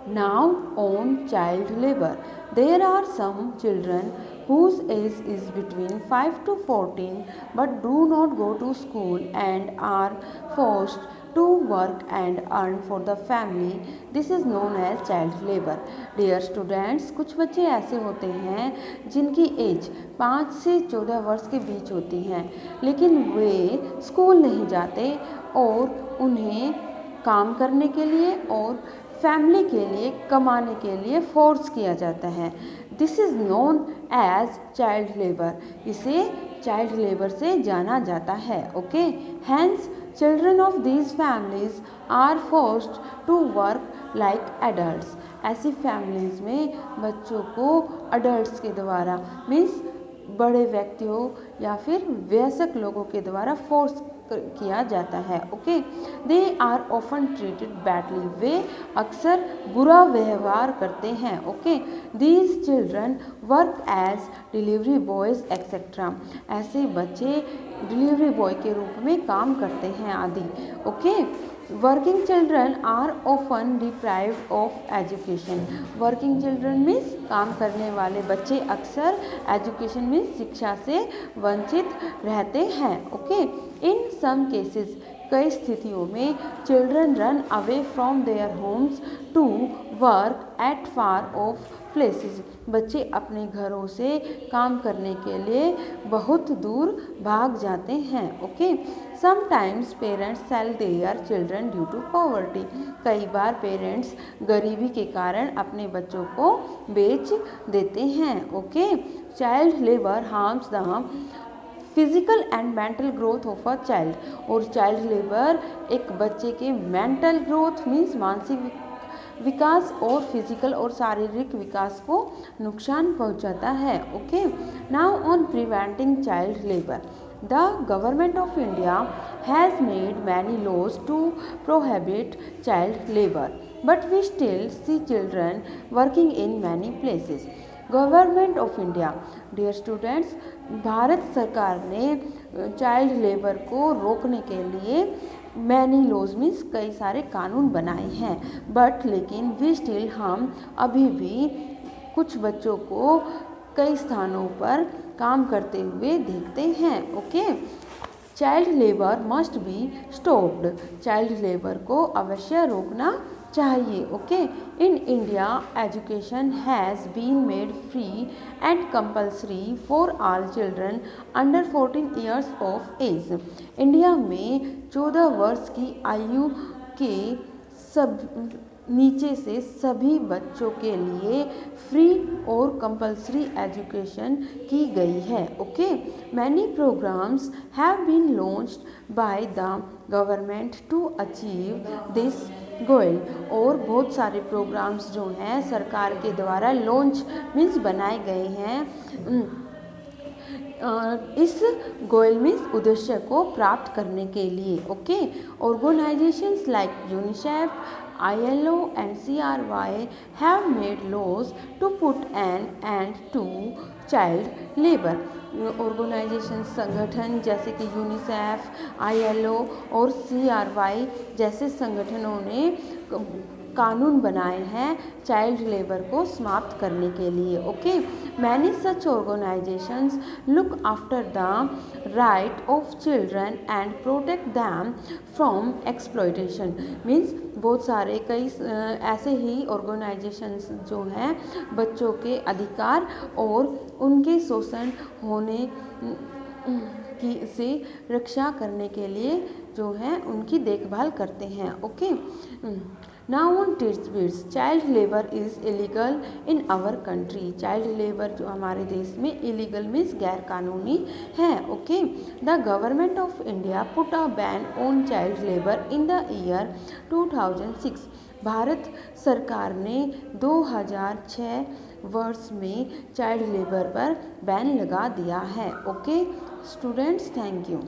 Now on child labor. There are some children whose age is between 5 to 14 but do not go to school and are forced to work and earn for the family. This is known as child labor. Dear students, कुछ बच्चे ऐसे होते हैं जिनकी as 5 से 14 वर्ष के बीच होती हैं, लेकिन वे स्कूल नहीं जाते और उन्हें काम करने के लिए और फैमिली के लिए कमाने के लिए फोर्स किया जाता है. This is known as child labour. इसे चाइल्ड लेबर से जाना जाता है. Okay, hence children of these families are forced to work like adults. ऐसी फैमिलीज में बच्चों को अडल्ट्स के द्वारा मीन्स बड़े व्यक्तियों या फिर वयस्क लोगों के द्वारा फोर्स किया जाता है. Okay, they are often treated badly. वे अक्सर बुरा व्यवहार करते हैं. Okay, these children work as delivery boys etcetera. ऐसे बच्चे डिलीवरी बॉय के रूप में काम करते हैं आदि. Okay, working children are often deprived of education. Working children means काम करने वाले बच्चे अक्सर एजुकेशन मीन्स शिक्षा से वंचित रहते हैं. ओके, इन सम केसेस कई स्थितियों में children run away from their homes to work at far off places. बच्चे अपने घरों से काम करने के लिए बहुत दूर भाग जाते हैं. Okay, sometimes parents sell their children due to poverty. कई बार पेरेंट्स गरीबी के कारण अपने बच्चों को बेच देते हैं. Okay, child labour harms the physical and mental growth of a child. और चाइल्ड लेबर एक बच्चे के मेंटल ग्रोथ मीन्स मानसिक विकास और फिजिकल और शारीरिक विकास को नुकसान पहुंचाता है. Okay, now on preventing child labour. The government of India has made many laws to prohibit child labor, but we still see children working in many places. Government of India. Dear students, Bharat सरकार ने child labour को रोकने के लिए many laws means कई सारे कानून बनाए हैं. बट लेकिन वी स्टिल हम अभी भी कुछ बच्चों को कई स्थानों पर काम करते हुए देखते हैं. Okay, child labour must be stopped. Child labour को अवश्य रोकना चाहिए. ओके, in India education has been made free and compulsory for all children under 14 years of age. India में 14 वर्ष की आयु के सब नीचे से सभी बच्चों के लिए फ्री और कंपल्सरी एजुकेशन की गई है. Okay, many programmes have been launched by the government to achieve this goal. और बहुत सारे प्रोग्राम्स जो हैं सरकार के द्वारा लॉन्च मीन्स बनाए गए हैं इस गोल मीन्स उद्देश्य को प्राप्त करने के लिए. Okay, organisations like UNICEF, ILO and CRY have made laws to put an end to child labor. Organisation संगठन जैसे कि यूनिसेफ, ILO और CRY जैसे संगठनों ने कानून बनाए हैं चाइल्ड लेबर को समाप्त करने के लिए. Okay, many such organisations look after the right of children and protect them from exploitation. Means बहुत सारे कई ऐसे ही ऑर्गेनाइजेशंस जो हैं बच्चों के अधिकार और उनके शोषण होने की से रक्षा करने के लिए जो है उनकी देखभाल करते हैं. ओके, नाउ ऑन टिट्स. Child labour is illegal in our country. Child labour जो हमारे देश में इलीगल मीन्स गैर कानूनी है. Okay, the government of India put a ban on child labour in the year 2006. भारत सरकार ने 2006 वर्ष में चाइल्ड लेबर पर बैन लगा दिया है. Okay students, thank you.